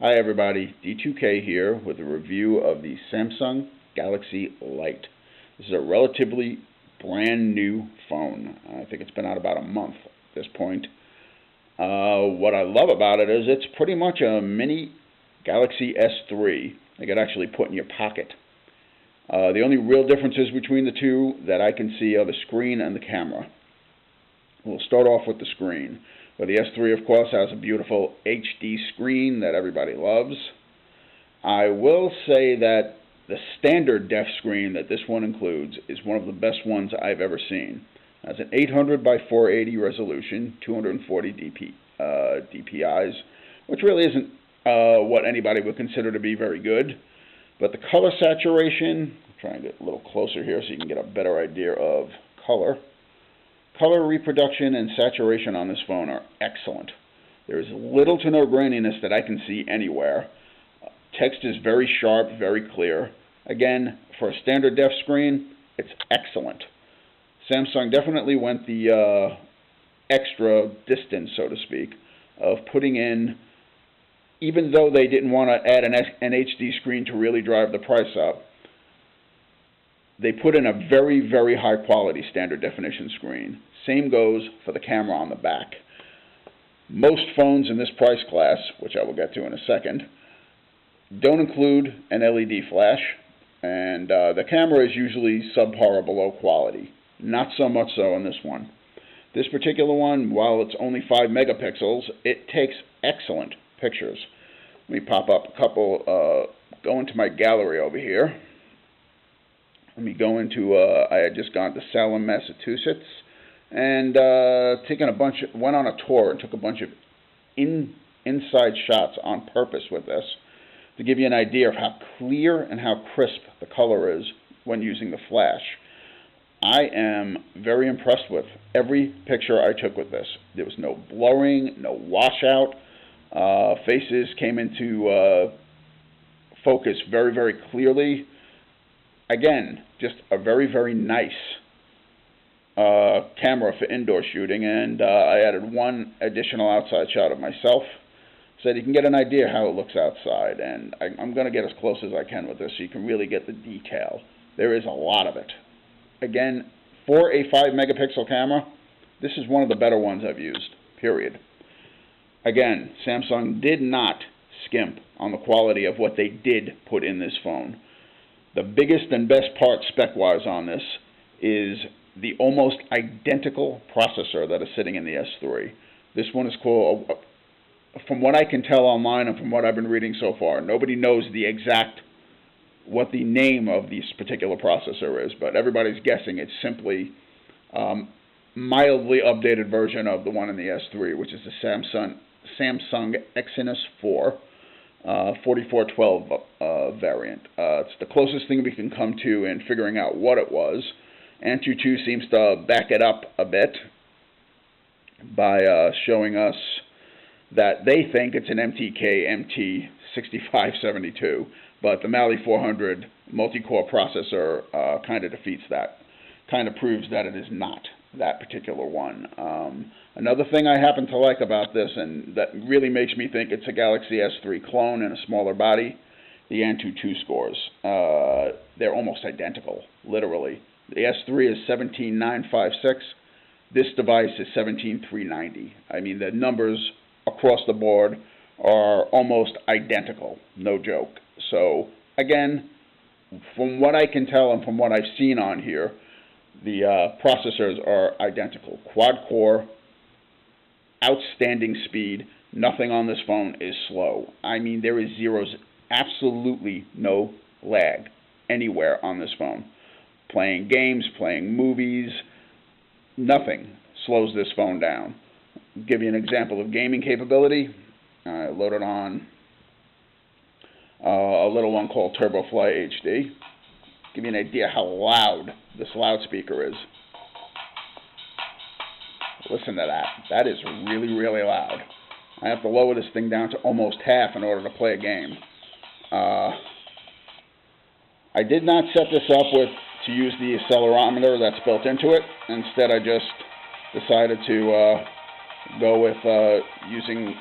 Hi everybody, D2K here with a review of the Samsung Galaxy Lite. This is a relatively brand new phone. I think it's been out about a month at this point. What I love about it is it's pretty much a mini Galaxy S3 that you could actually put in your pocket. The only real differences between the two that I can see are the screen and the camera. We'll start off with the screen. Well, the S3, of course, has a beautiful HD screen that everybody loves. I will say that the standard def screen that this one includes is one of the best ones I've ever seen. It has an 800 by 480 resolution, 240 DPIs, which really isn't what anybody would consider to be very good. But the color saturation, I'm trying to get a little closer here so you can get a better idea of color. Color reproduction and saturation on this phone are excellent. There is little to no graininess that I can see anywhere. Text is very sharp, very clear. Again, for a standard def screen, it's excellent. Samsung definitely went the extra distance, so to speak, of putting in, even though they didn't want to add an HD screen to really drive the price up, they put in a very, very high quality standard definition screen. Same goes for the camera on the back. Most phones in this price class, which I will get to in a second, don't include an LED flash, and the camera is usually subpar or below quality. Not so much so in this one. This particular one, while it's only 5 megapixels, it takes excellent pictures. Let me pop up a couple, go into my gallery over here. Let me go into, I had just gone to Salem, Massachusetts, and went on a tour and took a bunch of inside shots on purpose with this to give you an idea of how clear and how crisp the color is when using the flash. I am very impressed with every picture I took with this. There was no blurring, no washout. Faces came into focus very, very clearly. Again, just a very, very nice camera for indoor shooting, and I added one additional outside shot of myself so that you can get an idea how it looks outside, and I'm going to get as close as I can with this so you can really get the detail. There is a lot of it. Again, for a 5 megapixel camera, this is one of the better ones I've used, period. Again, Samsung did not skimp on the quality of what they did put in this phone. The biggest and best part spec-wise on this is the almost identical processor that is sitting in the S3. This one is called, from what I can tell online and from what I've been reading so far, nobody knows what the name of this particular processor is, but everybody's guessing it's simply mildly updated version of the one in the S3, which is the Samsung Exynos 4. 4412 variant. It's the closest thing we can come to in figuring out what it was. Antutu seems to back it up a bit by showing us that they think it's an MTK MT6572, but the Mali 400 multi-core processor kind of defeats that, kind of proves that it is not that particular one. Another thing I happen to like about this, and that really makes me think it's a Galaxy S3 clone in a smaller body, the Antutu scores. They're almost identical, literally. The S3 is 17956. This device is 17390. I mean, the numbers across the board are almost identical, no joke. So, again, from what I can tell and from what I've seen on here, the processors are identical. Quad core, outstanding speed. Nothing on this phone is slow. I mean, there is absolutely no lag anywhere on this phone. Playing games, playing movies, nothing slows this phone down. I'll give you an example of gaming capability. I loaded on a little one called TurboFly HD. Give you an idea how loud this loudspeaker is. Listen to that. That is really, really loud. I have to lower this thing down to almost half in order to play a game. I did not set this up to use the accelerometer that's built into it. Instead, I just decided to go with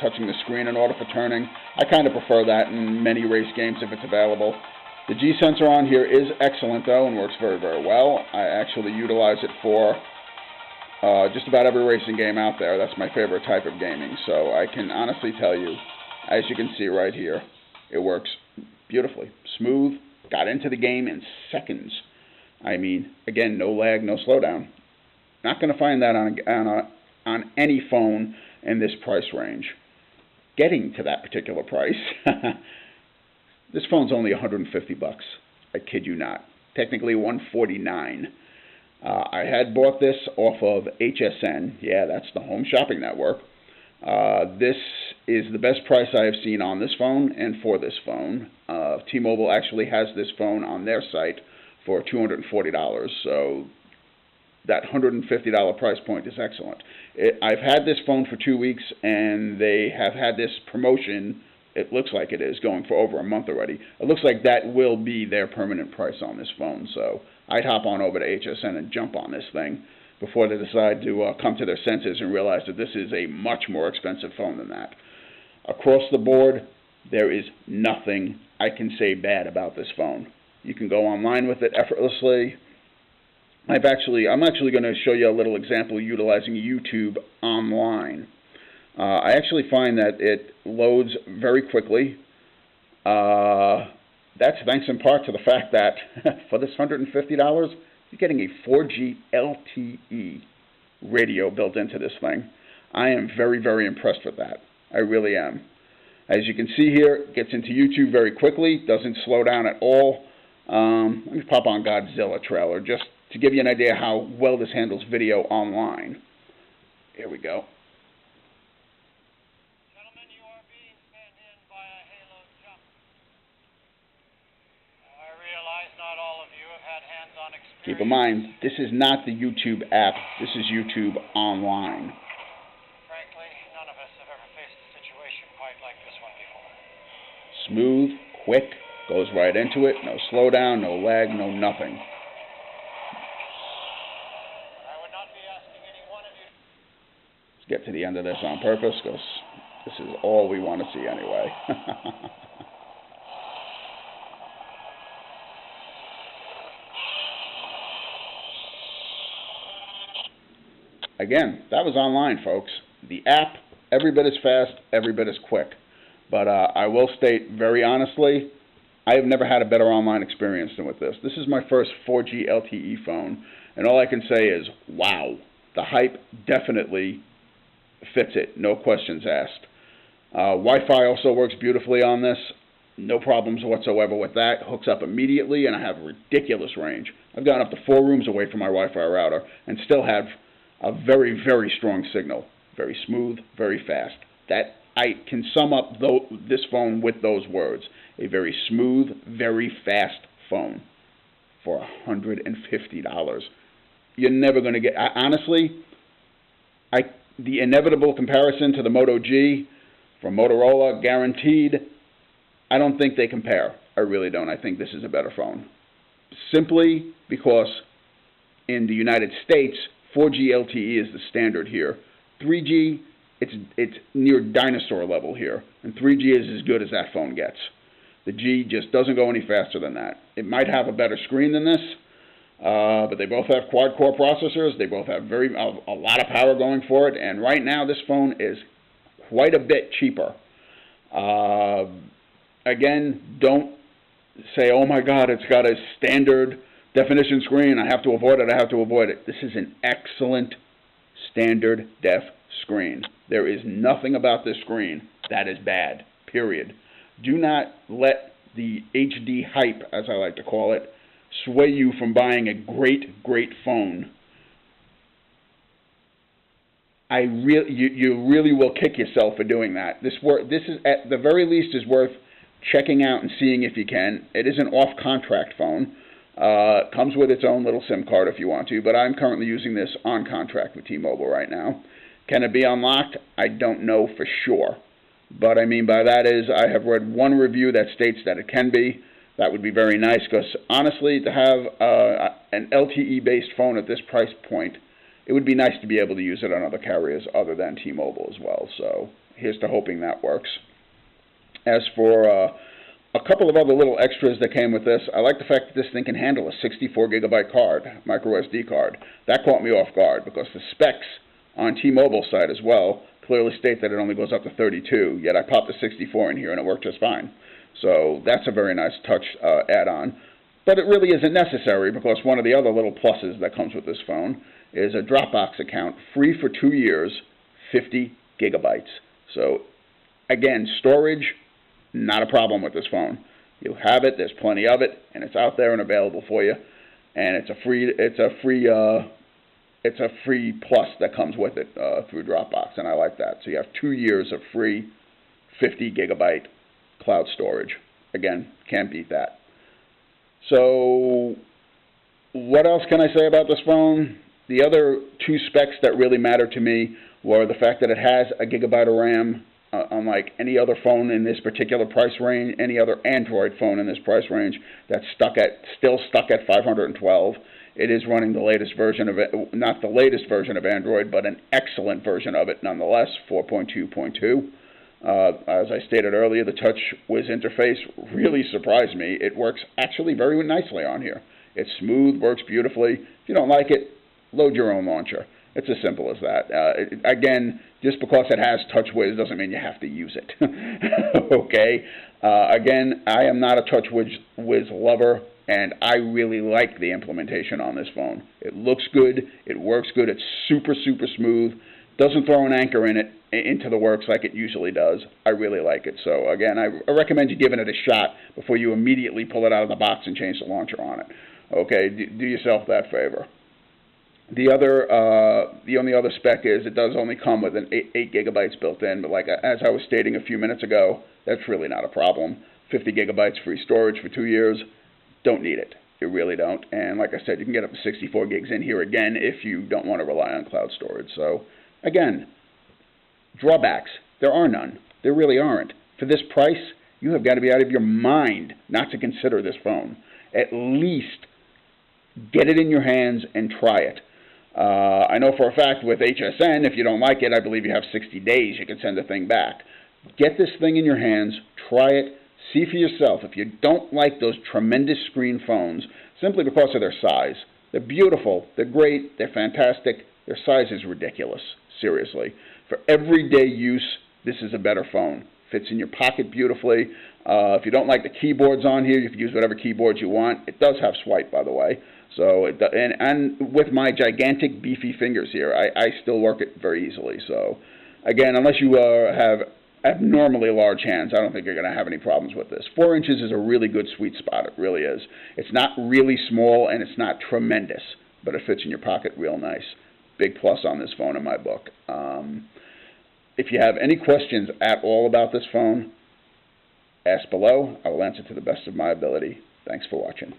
touching the screen in order for turning. I kind of prefer that in many race games if it's available. The G sensor on here is excellent though and works very, very well. I actually utilize it for just about every racing game out there. That's my favorite type of gaming. So I can honestly tell you, as you can see right here, it works beautifully. Smooth, got into the game in seconds. I mean, again, no lag, no slowdown. Not going to find that on any phone in this price range. Getting to that particular price, this phone's only $150. I kid you not. Technically $149. I had bought this off of HSN. Yeah, that's the Home Shopping Network. This is the best price I have seen on this phone and for this phone. T-Mobile actually has this phone on their site for $240. So that $150 price point is excellent. I've had this phone for 2 weeks, and they have had this promotion. It looks like it is going for over a month already. It looks like that will be their permanent price on this phone. So I'd hop on over to HSN and jump on this thing before they decide to come to their senses and realize that this is a much more expensive phone than that. Across the board, there is nothing I can say bad about this phone. You can go online with it effortlessly. I'm actually going to show you a little example utilizing YouTube online. I actually find that it loads very quickly. That's thanks in part to the fact that for this $150, you're getting a 4G LTE radio built into this thing. I am very, very impressed with that. I really am. As you can see here, it gets into YouTube very quickly, doesn't slow down at all. Let me pop on Godzilla trailer just to give you an idea how well this handles video online. Here we go. Gentlemen, you are being penned in by a halo jump. I realize not all of you have had hands-on experience. Keep in mind, this is not the YouTube app. This is YouTube online. Frankly, none of us have ever faced a situation quite like this one before. Smooth, quick, goes right into it. No slowdown, no lag, no nothing. I would not be asking any one of you. Let's get to the end of this on purpose because this is all we want to see anyway. Again, that was online, folks. The app, every bit as fast, every bit as quick. But I will state very honestly, I have never had a better online experience than with this. This is my first 4G LTE phone, and all I can say is, wow. The hype definitely fits it, no questions asked. Wi-Fi also works beautifully on this. No problems whatsoever with that. Hooks up immediately, and I have ridiculous range. I've gone up to 4 rooms away from my Wi-Fi router and still have a very, very strong signal. Very smooth, very fast. That I can sum up this phone with those words. A very smooth, very fast phone for $150. You're never going to get... honestly, the inevitable comparison to the Moto G from Motorola, guaranteed, I don't think they compare. I really don't. I think this is a better phone. Simply because in the United States, 4G LTE is the standard here. 3G, it's near dinosaur level here. And 3G is as good as that phone gets. The G just doesn't go any faster than that. It might have a better screen than this, but they both have quad core processors. They both have a lot of power going for it. And right now, this phone is quite a bit cheaper. Again, don't say, oh my God, it's got a standard definition screen. I have to avoid it. I have to avoid it. This is an excellent standard def screen. There is nothing about this screen that is bad, period. Do not let the HD hype, as I like to call it, sway you from buying a great, great phone. You really will kick yourself for doing that. This is, at the very least, is worth checking out and seeing if you can. It is an off-contract phone. Comes with its own little SIM card if you want to, but I'm currently using this on contract with T-Mobile right now. Can it be unlocked? I don't know for sure. But I mean by that is I have read one review that states that it can be. That would be very nice because honestly, to have an LTE-based phone at this price point it would be nice to be able to use it on other carriers other than T-Mobile as well. So here's to hoping that works. As for a couple of other little extras that came with this, I like the fact that this thing can handle a 64 gigabyte card, micro SD card. That caught me off guard because the specs on T-Mobile side as well clearly state that it only goes up to 32, yet I popped a 64 in here and it worked just fine. So that's a very nice touch add-on. But it really isn't necessary because one of the other little pluses that comes with this phone is a Dropbox account, free for 2 years, 50 gigabytes. So again, storage, not a problem with this phone. You have it, there's plenty of it, and it's out there and available for you. And it's a free plus that comes with it through Dropbox, and I like that. So you have 2 years of free 50 gigabyte cloud storage. Again, can't beat that. So what else can I say about this phone? The other two specs that really matter to me were the fact that it has a gigabyte of RAM, unlike any other phone in this particular price range, any other Android phone in this price range that's still stuck at 512. It is running the latest version of it, not the latest version of Android, but an excellent version of it nonetheless, 4.2.2. As I stated earlier, the TouchWiz interface really surprised me. It works actually very nicely on here. It's smooth, works beautifully. If you don't like it, load your own launcher. It's as simple as that. Again, just because it has TouchWiz doesn't mean you have to use it. Okay? Again, I am not a TouchWiz lover, and I really like the implementation on this phone. It looks good. It works good. It's super, super smooth. Doesn't throw an anchor into the works like it usually does. I really like it. So, again, I recommend you giving it a shot before you immediately pull it out of the box and change the launcher on it. Okay? Do yourself that favor. The only other spec is it does only come with an 8 gigabytes built in, but as I was stating a few minutes ago, that's really not a problem. 50 gigabytes free storage for 2 years, don't need it. You really don't. And like I said, you can get up to 64 gigs in here again if you don't want to rely on cloud storage. So, again, drawbacks, there are none. There really aren't. For this price, you have got to be out of your mind not to consider this phone. At least get it in your hands and try it. I know for a fact with HSN, if you don't like it, I believe you have 60 days. You can send the thing back. Get this thing in your hands, try it, see for yourself. If you don't like those tremendous screen phones, simply because of their size, they're beautiful, they're great, they're fantastic, their size is ridiculous, seriously. For everyday use, this is a better phone. Fits in your pocket beautifully. If you don't like the keyboards on here, you can use whatever keyboards you want. It does have swipe, by the way. So, and with my gigantic beefy fingers here, I still work it very easily. So, again, unless you have abnormally large hands, I don't think you're going to have any problems with this. 4 inches is a really good sweet spot. It really is. It's not really small and it's not tremendous, but it fits in your pocket real nice. Big plus on this phone in my book. If you have any questions at all about this phone, ask below. I will answer to the best of my ability. Thanks for watching.